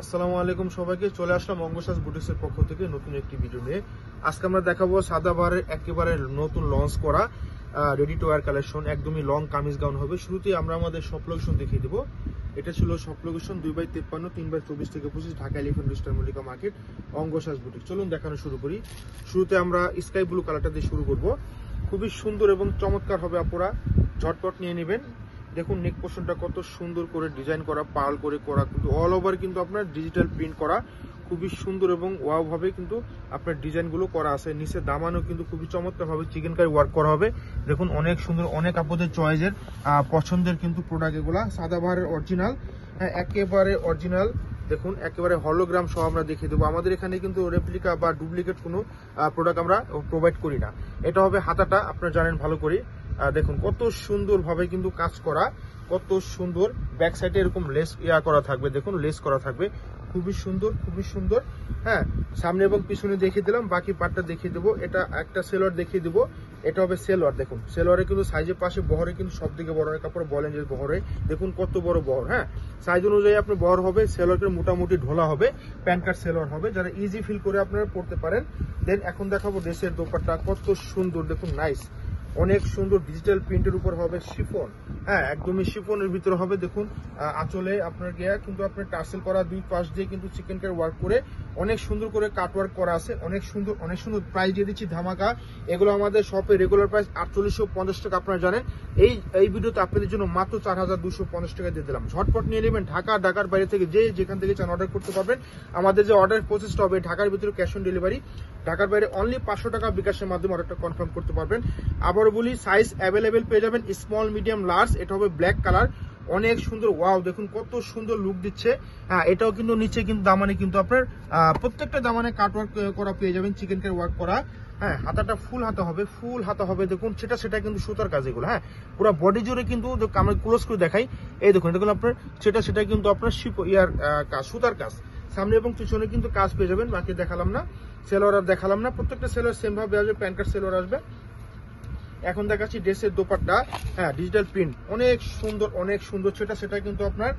আসসালামু আলাইকুম সবাইকে, চলে আসলাম অঙ্গসাজ বুটিক্সের পক্ষ থেকে নতুন একটি ভিডিও নিয়ে। আজকে আমরা দেখাবো সাদাবাহারের একেবারে নতুন লঞ্চ করা রেডি টু ওয়্যার কালেকশন। একদমই লং কামিজ গাউন হবে। শুরুতেই আমরা আমাদের শপ লোকেশন দেখিয়ে দেবো। এটা ছিল শপ লোকেশন 2/53 3/24 থেকে 25 Dhaka elephant road Mallika market Angasaj boutique. চলুন দেখানো শুরু করি। শুরুতে আমরা স্কাই ব্লু কালারটা দিয়ে শুরু করব। খুবই সুন্দর এবং চমৎকার হবে, আপুরা ঝটপট নিয়ে নেবেন। দেখুন নেক পোর্শনটা কত সুন্দর করে ডিজাইন করা, পার্ল করে করা, কিন্তু অল ওভার কিন্তু আপনার ডিজিটাল প্রিন্ট করা, খুবই সুন্দর এবং ওয়াও ভাবে কিন্তু আপনার ডিজাইনগুলো করা আছে। নিচে দামানও কিন্তু খুবই চমৎকার ভাবে চিকেন কারি ওয়ার্ক করা হবে। দেখুন অনেক সুন্দর, অনেক আপনাদের চয়েসের পছন্দের কিন্তু প্রোডাক্ট এগুলা। সাদাবাহারের অরিজিনাল, একেবারে অরিজিনাল। দেখুন একেবারে হলোগ্রাম সহ আমরা দেখিয়ে দেবো। আমাদের এখানে কিন্তু রেপ্লিকা বা ডুপ্লিকেট কোনো প্রোডাক্ট আমরা প্রোভাইড করি না। এটা হবে হাতাটা, আপনারা জানেন ভালো করে। দেখুন কত সুন্দর ভাবে কিন্তু কাজ করা, কত সুন্দর। ব্যাক সাইডে এরকম লেস করা থাকবে, দেখুন লেস করা থাকবে, খুবই সুন্দর, খুবই সুন্দর। হ্যাঁ, সামনে এবং পিছনে দেখিয়ে দিলাম, বাকি পার্টটা দেখিয়ে দেবো। এটা একটা সেলোয়ার দেখিয়ে দেবো। এটা হবে সেলোয়ার। দেখুন সেলোয়ারে কিন্তু সাইজের পাশে বহরে কিন্তু সব থেকে বড় কাপড় বলেন যে বহরে, দেখুন কত বড় বহর। হ্যাঁ, সাইজ অনুযায়ী আপনার বহর হবে। সেলোয়ারটা মোটামুটি ঢোলা হবে, প্যান্ট কাট সেলোয়ার হবে, যারা ইজি ফিল করে আপনারা পড়তে পারেন। দেন এখন দেখাবো ড্রেসের দোপাট্টা, কত সুন্দর। দেখুন নাইস, অনেক সুন্দর ডিজিটাল প্রিন্টের উপর হবে, শিফন। হ্যাঁ, একদমই শিফনের ভিতরে হবে। দেখুন আঁচলে আপনার গিয়া কিন্তু আপনার টার্সেল করা, দুই পাশ দিয়ে কিন্তু চিকেন কার ওয়ার্ক করে অনেক সুন্দর করে কাট ওয়ার্ক করা আছে। অনেক সুন্দর, অনেক সুন্দর। প্রাইস দিয়ে দিচ্ছি ধামাকা। এগুলো আমাদের শপে রেগুলার প্রাইস 4850 টাকা। আপনারা জানেন এই ভিডিওতে আপনাদের জন্য মাত্র 4250 টাকা দিয়ে দিলাম। ঝটপট নিয়ে নেবেন। ঢাকার বাইরে থেকে যেখান থেকে চান অর্ডার করতে পারবেন। আমাদের যে অর্ডার প্রসেসটা হবে, ঢাকার ভিতরে ক্যাশ অন ডেলিভারি, ঢাকার বাইরে অনলি 500 টাকা বিকাশের মাধ্যমে অর্ডারটা কনফার্ম করতে পারবেন। আবার বলি, সাইজ অ্যাভেলেবেল পেয়ে যাবেন, স্মল, মিডিয়াম, লার্জ। এটা হবে ব্ল্যাক কালার, অনেক সুন্দর। ওয়াও, দেখুন কত সুন্দর লুক দিচ্ছে। হ্যাঁ, এটাও কিন্তু নিচে কিন্তু দামানে কিন্তু আপনার প্রত্যেকটা দামানে কাট ওয়ার্ক করা পেয়ে যাবেন, চিকেন কারি ওয়ার্ক করা। হ্যাঁ, হাতাটা ফুল হাতা হবে, ফুল হাতা হবে। দেখুন সেটা কিন্তু সুতার কাজ এগুলো। হ্যাঁ, পুরো বডি জুড়ে কিন্তু আমরা ক্লোজ করে দেখাই। এই দেখুন এটা আপনার সেটা কিন্তু আপনার কাজ, সুতার কাজ। সামনে এবং পিছনে কিন্তু কাজ পেয়ে যাবেন। বাকি দেখালাম না, সেলোয়ার আর দেখালাম না। প্রত্যেকটা সেলোয়ার সেম ভাবে আসবে, প্যান্ট কাট সেলোয়ার আসবে। এখন দেখাচ্ছি ড্রেসের দোপাট্টা। হ্যাঁ, ডিজিটাল প্রিন্ট, অনেক সুন্দর, অনেক সুন্দর। সেটা কিন্তু আপনার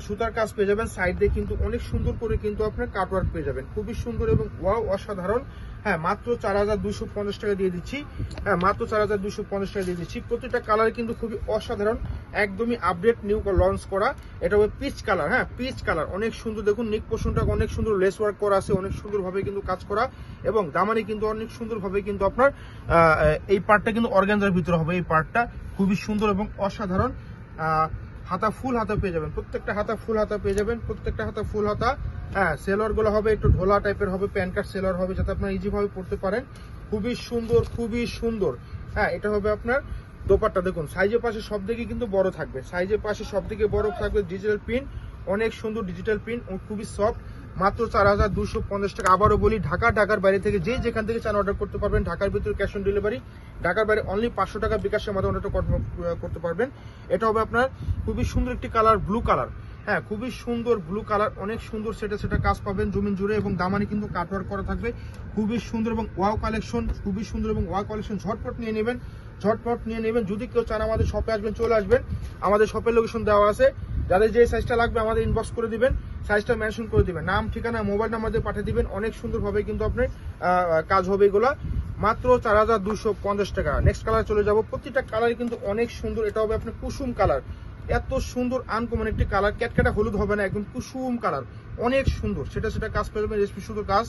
সুতার কাজ পেয়ে যাবেন। সাইড দিয়ে কিন্তু অনেক সুন্দর করে কিন্তু আপনার কাটওয়ার্ক পেয়ে যাবেন, খুবই সুন্দর এবং ওয়াও, অসাধারণ। হ্যাঁ, মাত্র 4250 টাকা দিয়ে দিচ্ছি। হ্যাঁ, মাত্র 4250 টাকা দিয়ে দিচ্ছি। প্রতিটা কালার কিন্তু খুবই অসাধারণ, একদমই আপডেট, নিউ লঞ্চ করা। এটা হবে পিচ কালার। হ্যাঁ, পিচ কালার, অনেক সুন্দর। দেখুন নেক পোর্শনটা অনেক সুন্দর লেস ওয়ার্ক করা আছে, অনেক সুন্দর ভাবে কিন্তু কাজ করা, এবং দামানি কিন্তু অনেক সুন্দর ভাবে কিন্তু আপনার এই পার্টটা কিন্তু অর্গানজার ভিতরে হবে। এই পার্টটা খুবই সুন্দর এবং অসাধারণ। হাতা ফুল হাতা পেয়ে যাবেন, প্রত্যেকটা হাতা ফুল হাতা পেয়ে যাবেন, প্রত্যেকটা হাতা ফুল হাতা। হ্যাঁ, সেলোয়ার গুলো হবে একটু ঢোলা টাইপের হবে, প্যান্ট কাট সেলোয়ার হবে, যাতে আপনারা ইজি ভাবে পড়তে পারেন। খুবই সুন্দর, খুবই সুন্দর। হ্যাঁ, এটা হবে আপনার দোপাট্টা। দেখুন সাইজের পাশে সব দিকে কিন্তু বড় থাকবে, সাইজের পাশে সব দিকে বড় থাকবে। ডিজিটাল প্রিন্ট, অনেক সুন্দর ডিজিটাল প্রিন্ট, খুবই সফট। মাত্র 4250 টাকা। আবারও বলি, ঢাকার বাইরে থেকে যেখান থেকে চান অর্ডার করতে পারবেন। ঢাকার ভিতরে ক্যাশ অন ডেলিভারি, ঢাকার বাইরে অনলি 500 টাকা বিকাশের মাধ্যমে অর্ডারটা কনফার্ম করতে পারবেন। এটা হবে আপনার খুবই সুন্দর একটি কালার, ব্লু কালার। হ্যাঁ, খুবই সুন্দর ব্লু কালার, অনেক সুন্দর। সেটা কাজ পাবেন জমিন জুড়ে, এবং দামানি কিন্তু কাটওয়ার্ক করা থাকবে, খুবই সুন্দর এবং ওয়াও কালেকশন, খুবই সুন্দর এবং ওয়াও কালেকশন। ঝটপট নিয়ে নেবেন, ঝটপট নিয়ে নেবেন। যদি কেউ চান আমাদের শপে আসবেন, চলে আসবেন। আমাদের শপের লোকেশন দেওয়া আছে, যাদের যে সাইজটা লাগবে আমাদের ইনবক্স করে দিবেন, সাইজটা মেনশন করে দিবেন, নাম, ঠিকানা, মোবাইল নাম্বার দিয়ে পাঠিয়ে দিবেন। অনেক সুন্দরভাবে কিন্তু আপনার কাজ হবে এগুলা। মাত্র 4250 টাকা। নেক্সট কালার চলে যাব। প্রতিটা কালার কিন্তু অনেক সুন্দর। এটা হবে আপনার কুসুম কালার, এত সুন্দর আনকমন একটি কালার, ক্যাটকাটা হলুদ হবে না, একদম কুসুম কালার, অনেক সুন্দর। সেটা কাজ পেয়ে যাবেন, রেশমি সুন্দর কাজ।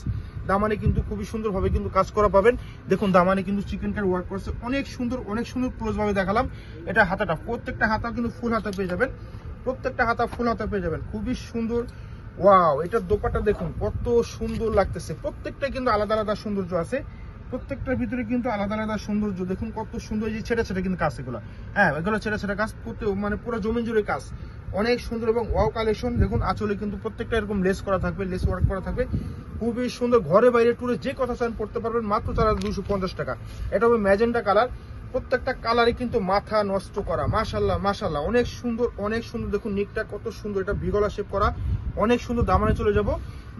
দামানে কিন্তু খুবই সুন্দর ভাবে কিন্তু কাজ করা পাবেন। দেখুন দামানে কিন্তু চিকেন কার ওয়ার্ক করছে, অনেক সুন্দর, অনেক সুন্দর। ক্লোজ ভাবে দেখালাম। এটা হাতাটা, প্রত্যেকটা হাতা কিন্তু ফুল হাতা পেয়ে যাবেন, প্রত্যেকটা হাতা ফুল হাতা পেয়ে যাবেন, খুবই সুন্দর। ওয়াও, এটার দোপাট্টা দেখুন কত সুন্দর লাগতেছে। প্রত্যেকটা কিন্তু আলাদা আলাদা সৌন্দর্য আছে, প্রত্যেকটার ভিতরে কিন্তু আলাদা আলাদা সৌন্দর্য। দেখুন কত সুন্দর, যে ছেটা কিন্তু কাজ এগুলো। হ্যাঁ, এগুলো ছেটা কাজ, মানে পুরো জমিন জুড়ে কাজ, অনেক সুন্দর এবং ওয়াও কালেকশন। দেখুন আঁচলে কিন্তু প্রত্যেকটা এরকম লেস করা থাকবে, লেস ওয়ার্ক করা থাকবে, খুবই সুন্দর। ঘরে বাইরে টুরে যে কথা চান পড়তে পারবেন, মাত্র 4250 টাকা। এটা হবে ম্যাজেন্টা কালার। প্রত্যেকটা কালারে কিন্তু মাথা নষ্ট করা, মাশাল্লাহ মাশাল্লাহ, অনেক সুন্দর, অনেক সুন্দর। দেখুন নিকটা কত সুন্দর, এটা ভিগলা শেপ করা, অনেক সুন্দর। দামানে চলে যাব।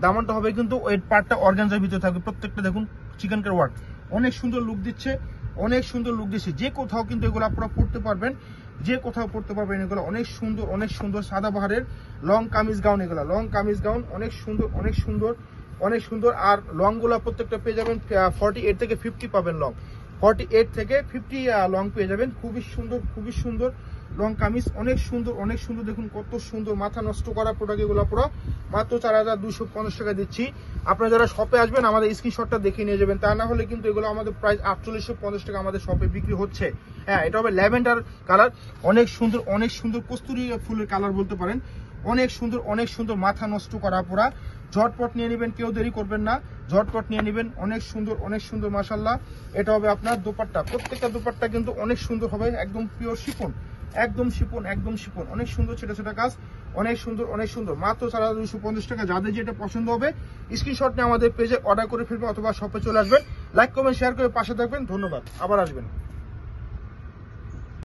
দামানটা হবে কিন্তু ওই পার্টটা অর্গানজার ভিতরে থাকবে। প্রত্যেকটা দেখুন চিকেন কার ওয়ার্ক, অনেক সুন্দর লুক দিচ্ছে, অনেক সুন্দর লুক দিচ্ছে। যে কোথাও কিন্তু এগুলো আপনারা পড়তে পারবেন। যে কোথাও পড়তে পারবেন। এগুলো অনেক সুন্দর সাদাবাহারের লং কামিজ গাউন, এগুলো লং কামিজ গাউন অনেক সুন্দর। আর লং গুলা প্রত্যেকটা পেয়ে যাবেন 48 থেকে 50 পাবেন, লং 48 থেকে 50 লং পেয়ে যাবেন। খুবই সুন্দর লং কামিজ, অনেক সুন্দর। দেখুন কত সুন্দর, মাথা নষ্ট করা প্রোডাক্ট এগুলো পুরো মাত্র 4250 টাকা দিচ্ছি। আপনারা যারা শপে আসবেন আমাদের স্ক্রিনশটটা দেখে নিয়ে যাবেন, তা না হলে কিন্তু এগুলো আমাদের প্রাইস 4850 টাকা আমাদের শপে বিক্রি হচ্ছে। হ্যাঁ, এটা হবে ল্যাভেন্ডার কালার, অনেক সুন্দর কস্তুরী ফুলের কালার বলতে পারেন। অনেক সুন্দর, মাথা নষ্ট করা পুরা। ঝটপট নিয়ে নেবেন, কেউ দেরি করবেন না, ঝটপট নিয়ে নেবেন। অনেক সুন্দর মাশাআল্লাহ। এটা হবে আপনার দোপাট্টা, প্রত্যেকটা দোপাট্টা কিন্তু অনেক সুন্দর হবে, একদম পিওর শিফন, একদম শিফন। অনেক সুন্দর ছোটা কাজ, অনেক সুন্দর। মাত্র 4250 টাকা। যাদের যেটা পছন্দ হবে স্ক্রিনশট নিয়ে আমাদের পেজে অর্ডার করে ফেলবেন অথবা শপে চলে আসবেন। লাইক কমেন্ট শেয়ার করে পাশে থাকবেন। ধন্যবাদ, আবার আসবেন।